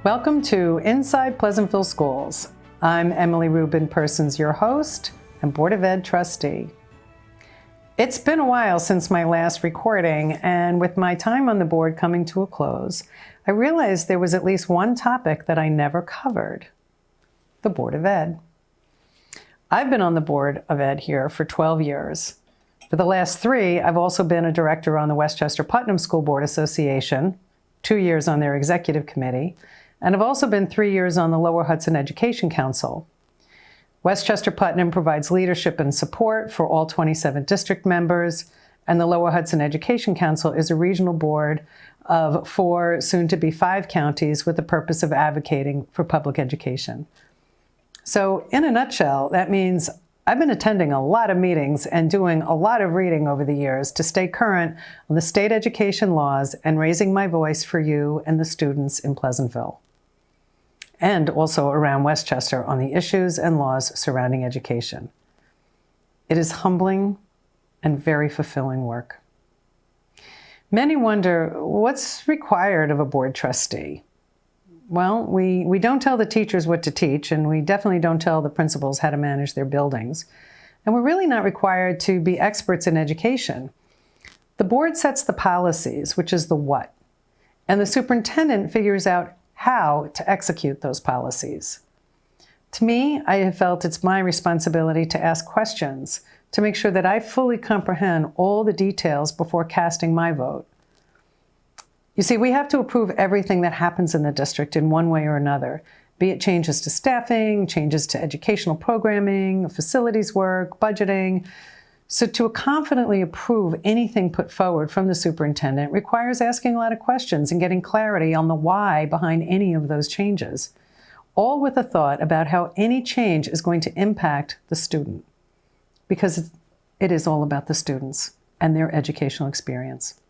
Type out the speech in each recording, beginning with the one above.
Welcome to Inside Pleasantville Schools. I'm Emily Rubin Persons, your host and Board of Ed trustee. It's been a while since my last recording, and with my time on the board coming to a close, I realized there was at least one topic that I never covered: the Board of Ed. I've been on the Board of Ed here for 12 years. For the last 3, I've also been a director on the Westchester-Putnam School Board Association, 2 years on their executive committee, and I've also been 3 years on the Lower Hudson Education Council. Westchester-Putnam provides leadership and support for all 27 district members, and the Lower Hudson Education Council is a regional board of 4, soon to be 5 counties with the purpose of advocating for public education. So in a nutshell, that means I've been attending a lot of meetings and doing a lot of reading over the years to stay current on the state education laws and raising my voice for you and the students in Pleasantville, and also around Westchester on the issues and laws surrounding education. It is humbling and very fulfilling work. Many wonder, what's required of a board trustee? Well, we don't tell the teachers what to teach, and we definitely don't tell the principals how to manage their buildings. And we're really not required to be experts in education. The board sets the policies, which is the what, and the superintendent figures out how to execute those policies. To me, I have felt it's my responsibility to ask questions to make sure that I fully comprehend all the details before casting my vote. You see, we have to approve everything that happens in the district in one way or another, be it changes to staffing, changes to educational programming, facilities work, budgeting. So to confidently approve anything put forward from the superintendent requires asking a lot of questions and getting clarity on the why behind any of those changes, all with a thought about how any change is going to impact the student, because it is all about the students and their educational experience.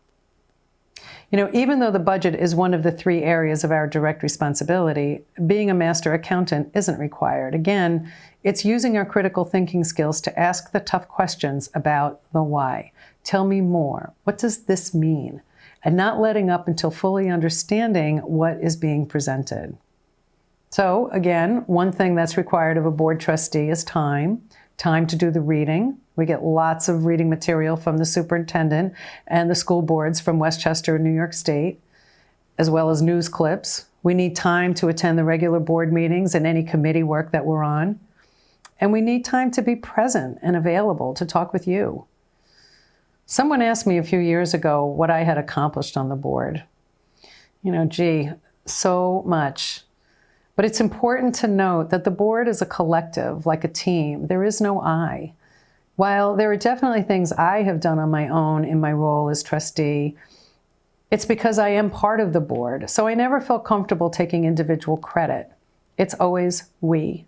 You know, even though the budget is one of the 3 areas of our direct responsibility, being a master accountant isn't required. Again, it's using our critical thinking skills to ask the tough questions about the why. Tell me more. What does this mean? And not letting up until fully understanding what is being presented. So again, one thing that's required of a board trustee is time to do the reading. We get lots of reading material from the superintendent and the school boards from Westchester and New York State, as well as news clips. We need time to attend the regular board meetings and any committee work that we're on. And we need time to be present and available to talk with you. Someone asked me a few years ago what I had accomplished on the board. You know, gee, so much. But it's important to note that the board is a collective, like a team. There is no I. While there are definitely things I have done on my own in my role as trustee, it's because I am part of the board, so I never felt comfortable taking individual credit. It's always we.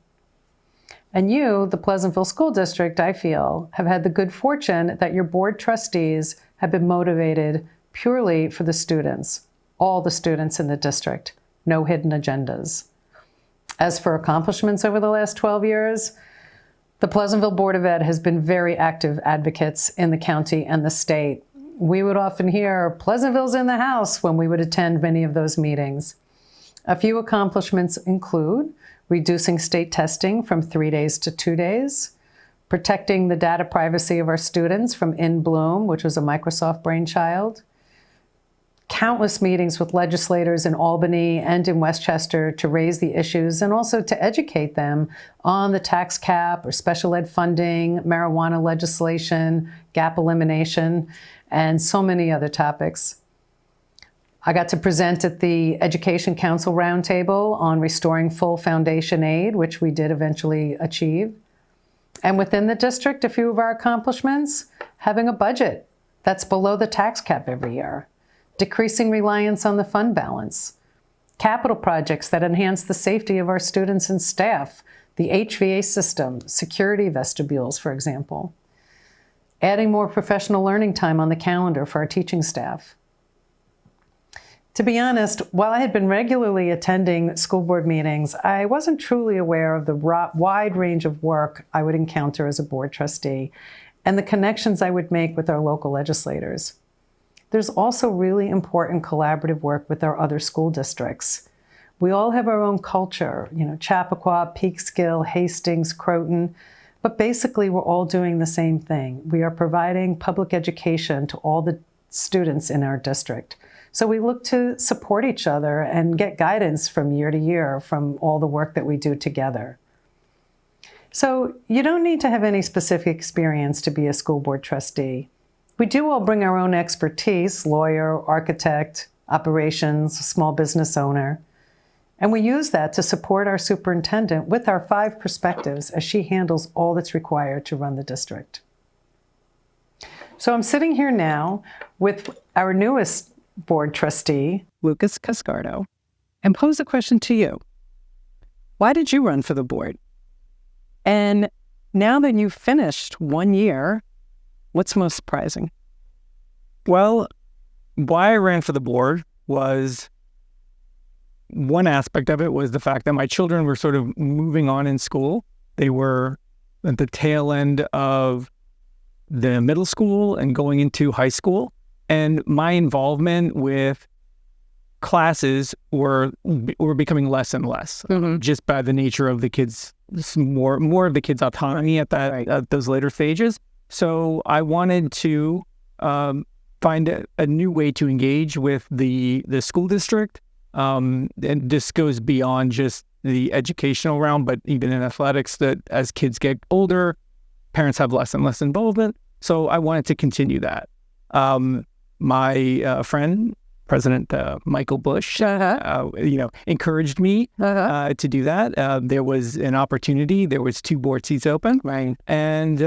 And you, the Pleasantville School District, I feel, have had the good fortune that your board trustees have been motivated purely for the students, all the students in the district, no hidden agendas. As for accomplishments over the last 12 years, the Pleasantville Board of Ed has been very active advocates in the county and the state. We would often hear, "Pleasantville's in the house," when we would attend many of those meetings. A few accomplishments include reducing state testing from 3 days to 2 days, protecting the data privacy of our students from In Bloom, which was a Microsoft brainchild, countless meetings with legislators in Albany and in Westchester to raise the issues and also to educate them on the tax cap or special ed funding, marijuana legislation, gap elimination, and so many other topics. I got to present at the Education Council Roundtable on restoring full foundation aid, which we did eventually achieve. And within the district, a few of our accomplishments: having a budget that's below the tax cap every year, decreasing reliance on the fund balance, capital projects that enhance the safety of our students and staff, the HVA system, security vestibules, for example, adding more professional learning time on the calendar for our teaching staff. To be honest, while I had been regularly attending school board meetings, I wasn't truly aware of the wide range of work I would encounter as a board trustee and the connections I would make with our local legislators. There's also really important collaborative work with our other school districts. We all have our own culture, Chappaqua, Peekskill, Hastings, Croton, but basically we're all doing the same thing. We are providing public education to all the students in our district. So we look to support each other and get guidance from year to year from all the work that we do together. So you don't need to have any specific experience to be a school board trustee. We do all bring our own expertise, lawyer, architect, operations, small business owner, and we use that to support our superintendent with our 5 perspectives as she handles all that's required to run the district. So I'm sitting here now with our newest board trustee, Lucas Cascardo, and pose a question to you. Why did you run for the board? And now that you've finished 1 year, what's most surprising? Well, why I ran for the board was, one aspect of it was the fact that my children were sort of moving on in school. They were at the tail end of the middle school and going into high school. And my involvement with classes were becoming less and less, just by the nature of the kids, more of the kids' autonomy at those later stages. So I wanted to find a new way to engage with the school district. And this goes beyond just the educational realm, but even in athletics, that as kids get older, parents have less and less involvement. So I wanted to continue that. My friend, President Michael Bush, encouraged me to do that. There was an opportunity. There was 2 board seats open, Right. And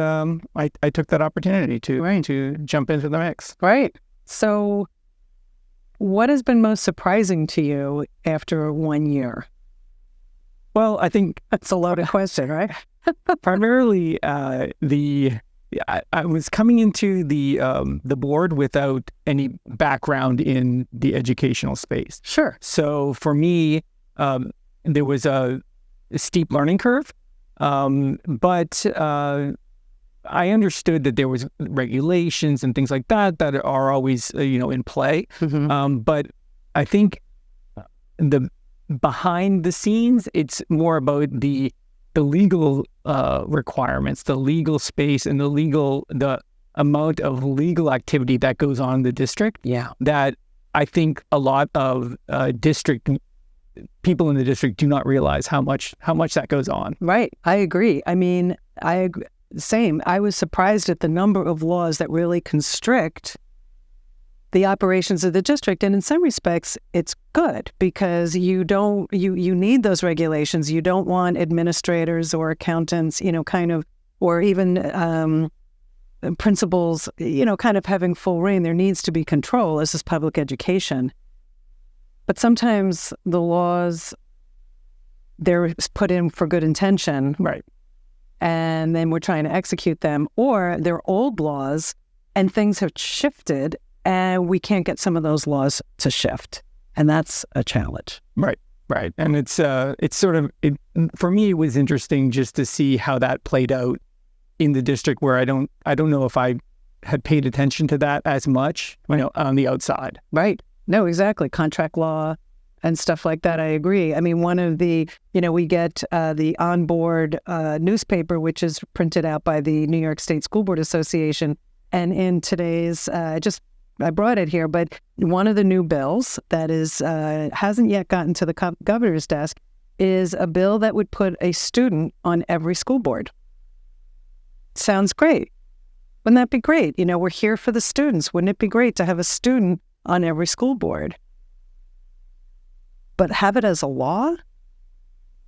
I took that opportunity to jump into the mix. Right. So what has been most surprising to you after 1 year? Well, I think That's a loaded question, right? primarily I was coming into the board without any background in the educational space. Sure. So for me, there was a steep learning curve, but I understood that there was regulations and things like that are always in play. But I think the behind the scenes, it's more about the legal requirements, the legal space, and the amount of legal activity that goes on in the district. Yeah. That I think a lot of people in the district do not realize how much that goes on. Right. I agree. I mean, same. I was surprised at the number of laws that really constrict the operations of the district. And in some respects, it's good because you need those regulations. You don't want administrators or accountants, or even principals, kind of having full reign. There needs to be control. This is public education. But sometimes the laws, they're put in for good intention. Right. And then we're trying to execute them, or they're old laws and things have shifted and we can't get some of those laws to shift. And that's a challenge. Right. And it's sort of, for me, it was interesting just to see how that played out in the district, where I don't know if I had paid attention to that as much, on the outside. Right. No, exactly. Contract law and stuff like that. I agree. I mean, one of the, we get the onboard newspaper, which is printed out by the New York State School Board Association. And in today's, I brought it here, but one of the new bills that is hasn't yet gotten to the governor's desk is a bill that would put a student on every school board. Sounds great. Wouldn't that be great? We're here for the students. Wouldn't it be great to have a student on every school board? But have it as a law?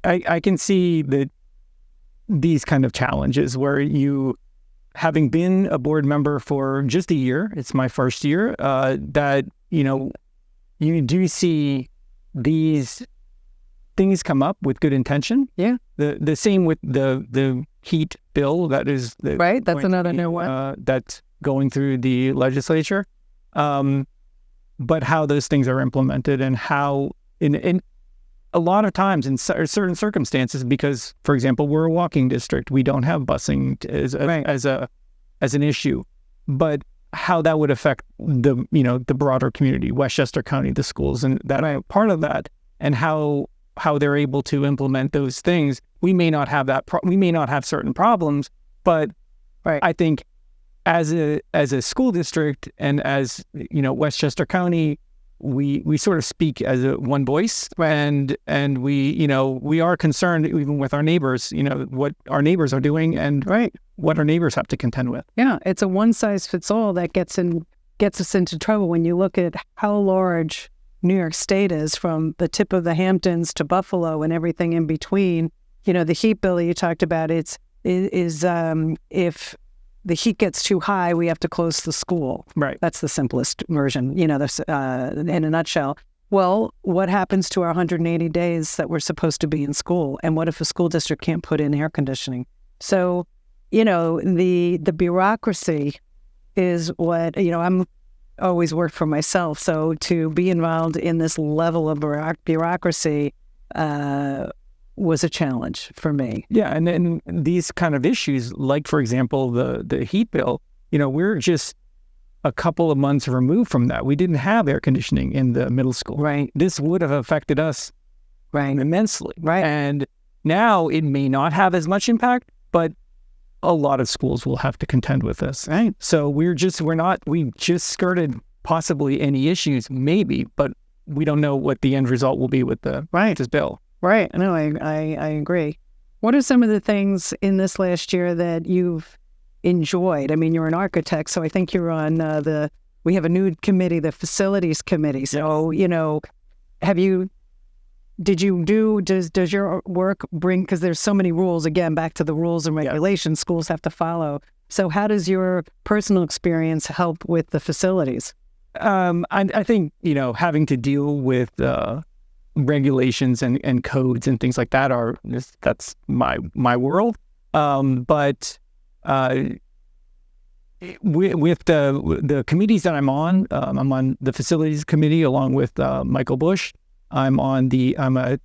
I can see these kind of challenges where having been a board member for just a year, it's my first year, that, you do see these things come up with good intention. Yeah. The same with the heat bill that is right. That's another new one that's going through the legislature. But how those things are implemented and how in a lot of times in certain circumstances, because, for example, we're a walking district, we don't have busing as an issue, but how that would affect the broader community, Westchester County, the schools, and that part of that, and how how they're able to implement those things. We may not have we may not have certain problems, but I think as a school district and as, Westchester County, we sort of speak as one voice, and we are concerned even with our neighbors, what our neighbors are doing and what our neighbors have to contend with. Yeah, it's a one size fits all that gets us into trouble when you look at how large New York State is, from the tip of the Hamptons to Buffalo and everything in between. The heat bill that you talked about, is if the heat gets too high, we have to close the school. Right. That's the simplest version, in a nutshell. Well, what happens to our 180 days that we're supposed to be in school? And what if a school district can't put in air conditioning? So, the bureaucracy is what, I'm always worked for myself. So to be involved in this level of bureaucracy was a challenge for me. Yeah, and then these kind of issues, like, for example, the heat bill, we're just a couple of months removed from that. We didn't have air conditioning in the middle school. Right. This would have affected us immensely. Right. And now it may not have as much impact, but a lot of schools will have to contend with this. Right. So we just skirted possibly any issues, maybe, but we don't know what the end result will be with this bill. Right. No, I agree. What are some of the things in this last year that you've enjoyed? I mean, you're an architect, so I think you're on we have a new committee, the facilities committee. So, does your work bring, because there's so many rules, again, back to the rules and regulations schools have to follow. So how does your personal experience help with the facilities? I think, having to deal with regulations and codes and things like that that's my world. But with the committees that I'm on the facilities committee along with Michael Bush. I'm a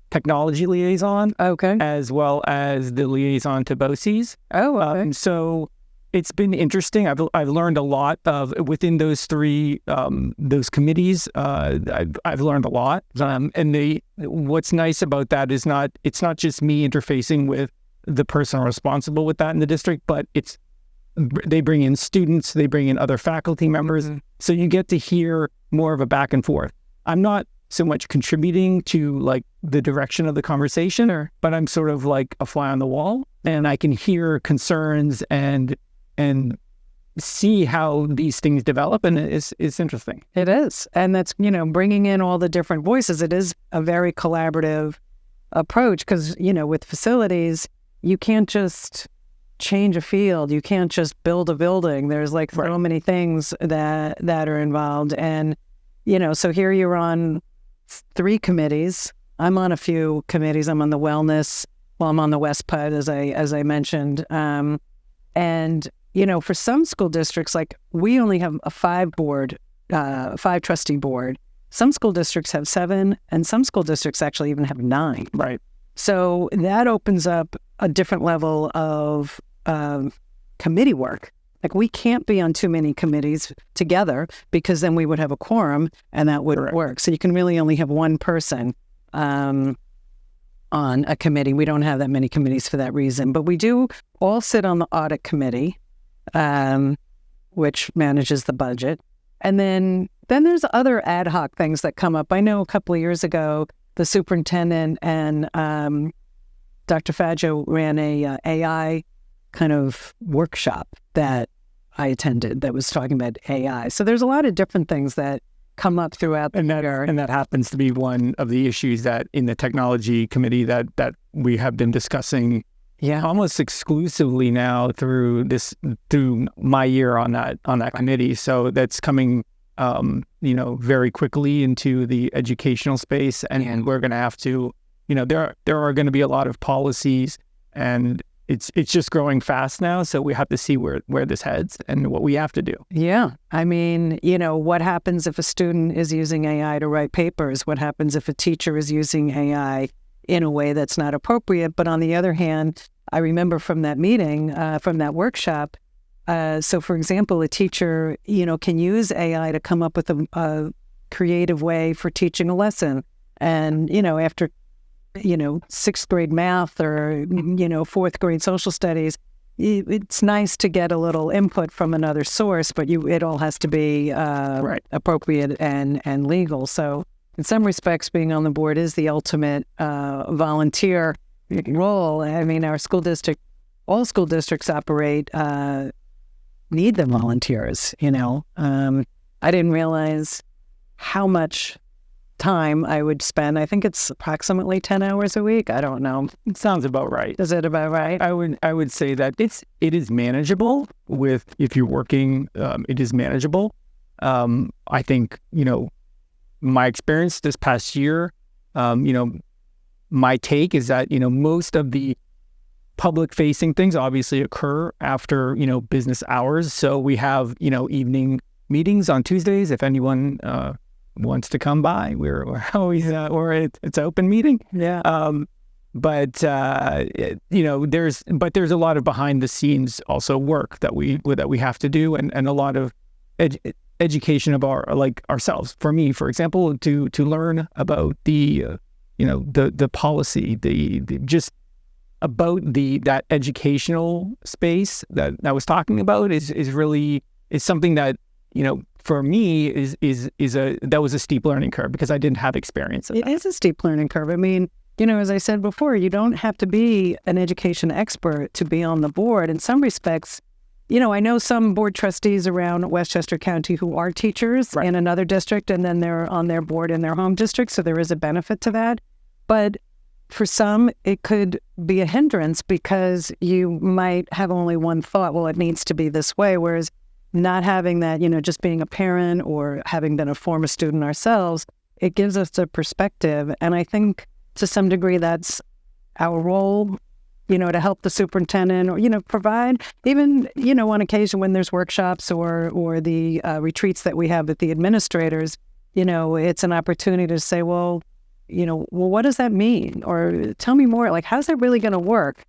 technology liaison. Okay. As well as the liaison to BOCES. Oh, okay. So it's been interesting. I've learned a lot within those three those committees. I've learned a lot. And what's nice about that is it's not just me interfacing with the person responsible with that in the district, but they bring in students, they bring in other faculty members. Mm-hmm. So you get to hear more of a back and forth. I'm not so much contributing to like the direction of the conversation, but I'm sort of like a fly on the wall, and I can hear concerns and see how these things develop, and it's interesting. It is. And that's, bringing in all the different voices. It is a very collaborative approach because, with facilities, you can't just change a field. You can't just build a building. There's like so many things that are involved. And, so here you're on 3 committees. I'm on a few committees. I'm on the wellness. Well, I'm on the West PUD, as I mentioned. And, for some school districts, like we only have a 5 trustee board. Some school districts have 7, and some school districts actually even have 9. Right. So that opens up a different level of committee work. Like we can't be on too many committees together because then we would have a quorum and that wouldn't work. So you can really only have one person on a committee. We don't have that many committees for that reason, but we do all sit on the audit committee, which manages the budget. And then there's other ad hoc things that come up. I know a couple of years ago, the superintendent and Dr. Faggio ran a AI kind of workshop that I attended that was talking about AI. So there's a lot of different things that come up throughout the year. And that happens to be one of the issues that in the technology committee that we have been discussing almost exclusively now through my year on that committee. So that's coming very quickly into the educational space, and we're going to have to, there are going to be a lot of policies, and it's just growing fast now. So we have to see where this heads and what we have to do. Yeah. I mean, what happens if a student is using AI to write papers? What happens if a teacher is using AI in a way that's not appropriate? But on the other hand, I remember from that meeting, from that workshop, so for example, a teacher, can use AI to come up with creative way for teaching a lesson. And, after, sixth grade math or, fourth grade social studies, it's nice to get a little input from another source, but it all has to be appropriate and legal. So in some respects, being on the board is the ultimate volunteer role. I mean, all school districts operate, need the volunteers, I didn't realize how much time I would spend. I think it's approximately 10 hours a week. I don't know. It sounds about right. Is it about right? I would say that it is manageable if you're working, it is manageable. I think, my experience this past year, my take is that, most of the public facing things obviously occur after, business hours. So we have, evening meetings on Tuesdays. If anyone, wants to come by, we're always it's an open meeting. Yeah. But there's a lot of behind the scenes also work that we have to do, and a lot of education of ourselves. For me, for example, to learn about the policy, the just about that educational space that I was talking about is something that, for me that was a steep learning curve because I didn't have experience in that. It is a steep learning curve. I mean, as I said before, you don't have to be an education expert to be on the board. In some respects, I know some board trustees around Westchester County who are teachers in another district, and then they're on their board in their home district, so there is a benefit to that. But for some, it could be a hindrance because you might have only one thought, well, it needs to be this way, whereas not having that, just being a parent or having been a former student ourselves, it gives us a perspective. And I think to some degree that's our role, to help the superintendent or, provide even, on occasion when there's workshops or the retreats that we have with the administrators, it's an opportunity to say, well, what does that mean? Or tell me more, like, how's that really going to work?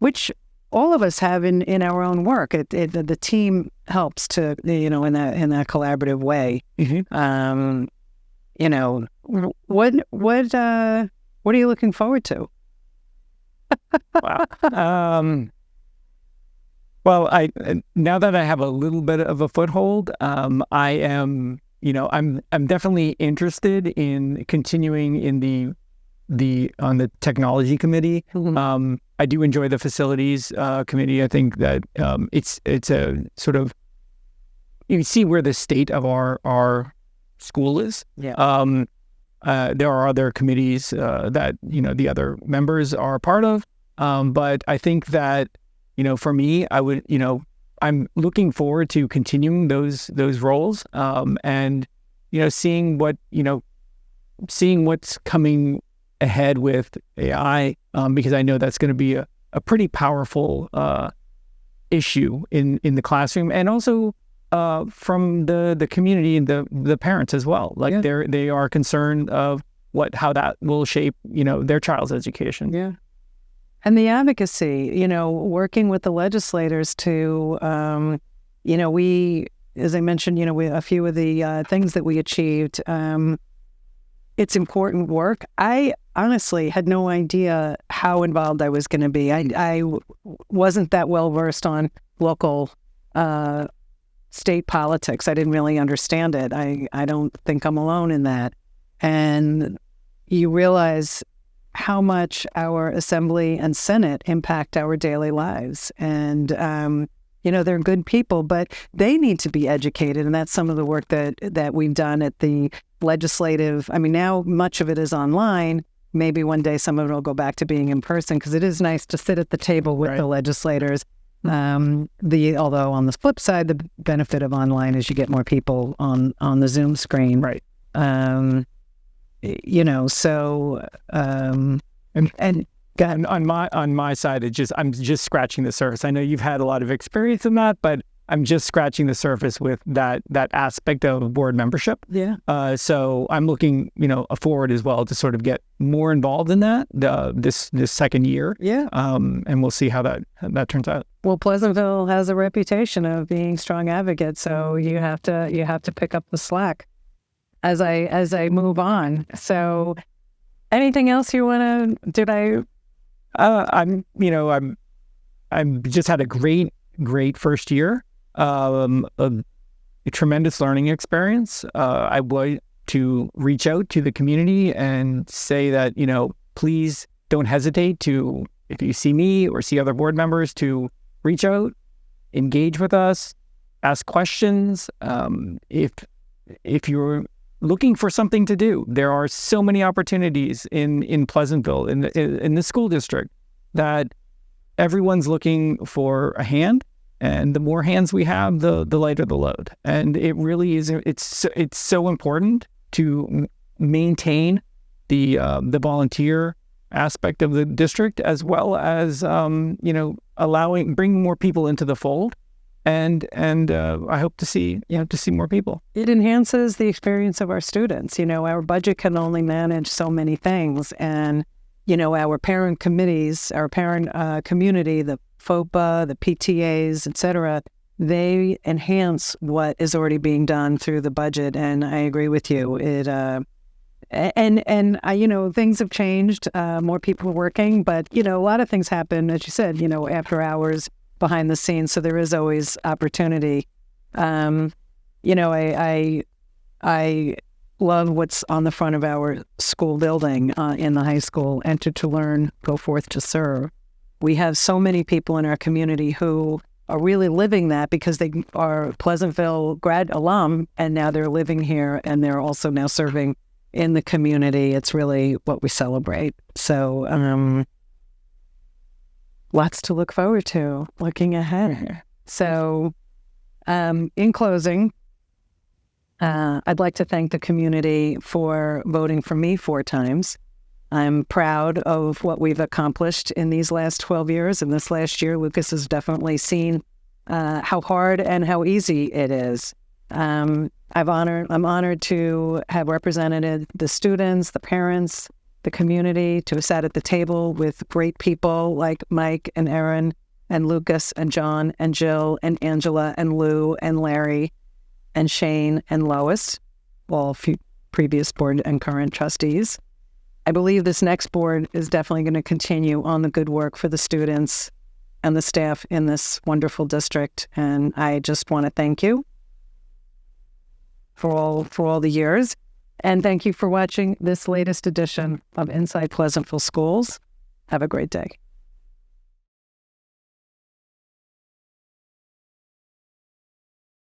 Which all of us have in our own work. The team helps to, in that collaborative way. Mm-hmm. What are you looking forward to? Wow. Well, now that I have a little bit of a foothold, I am, I'm definitely interested in continuing in on the technology committee. Mm-hmm. I do enjoy the facilities committee. I think that it's a sort of, you see where the state of our school is. Yeah. There are other committees that the other members are part of, but I think that for me, I would I'm looking forward to continuing those roles, and seeing what's coming ahead with AI, because I know that's going to be a pretty powerful issue in the classroom, and also from the community and the parents as well. Like they are concerned of how that will shape their child's education. Yeah. And the advocacy, working with the legislators to, we, as I mentioned, a few of the things that we achieved, it's important work. I honestly had no idea how involved I was going to be. I wasn't that well versed on local state politics. I didn't really understand it. I don't think I'm alone in that. And you realize how much our Assembly and Senate impact our daily lives. And, they're good people, but they need to be educated. And that's some of the work that we've done at the legislative. I mean, now much of it is online. Maybe one day some of it will go back to being in person, because it is nice to sit at the table with the legislators. Although on the flip side, the benefit of online is you get more people on the Zoom screen. Right. And on my side, I'm just scratching the surface. I know you've had a lot of experience in that, but I'm just scratching the surface with that aspect of board membership. Yeah. So I'm looking, forward as well to sort of get more involved in that this second year. Yeah. And we'll see how that turns out. Well, Pleasantville has a reputation of being strong advocates, so you have to pick up the slack. as I move on. So, anything else you want to? Did I? I'm just had a great first year. A tremendous learning experience. I would to reach out to the community and say that, please don't hesitate to, if you see me or see other board members, to reach out, engage with us, ask questions. If you're looking for something to do, there are so many opportunities in Pleasantville, in the school district, that everyone's looking for a hand. And the more hands we have, the lighter the load. And it really is. It's so important to maintain the volunteer aspect of the district, as well as bringing more people into the fold. And I hope to see more people. It enhances the experience of our students. Our budget can only manage so many things, and our parent committees, our parent community, the FOPA, the PTAs, et cetera, they enhance what is already being done through the budget. And I agree with you. Things have changed. More people are working, but, a lot of things happen, as you said, after hours, behind the scenes. So there is always opportunity. I love what's on the front of our school building in the high school: enter to learn, go forth to serve. We have so many people in our community who are really living that, because they are Pleasantville grad alum, and now they're living here, and they're also now serving in the community. It's really what we celebrate. So lots to look forward to looking ahead. So in closing, I'd like to thank the community for voting for me 4 times. I'm proud of what we've accomplished in these last 12 years. And this last year, Lucas has definitely seen how hard and how easy it is. I'm honored to have represented the students, the parents, the community, to have sat at the table with great people like Mike and Erin and Lucas and John and Jill and Angela and Lou and Larry and Shane and Lois, all previous board and current trustees. I believe this next board is definitely going to continue on the good work for the students and the staff in this wonderful district. And I just want to thank you for all the years. And thank you for watching this latest edition of Inside Pleasantville Schools. Have a great day.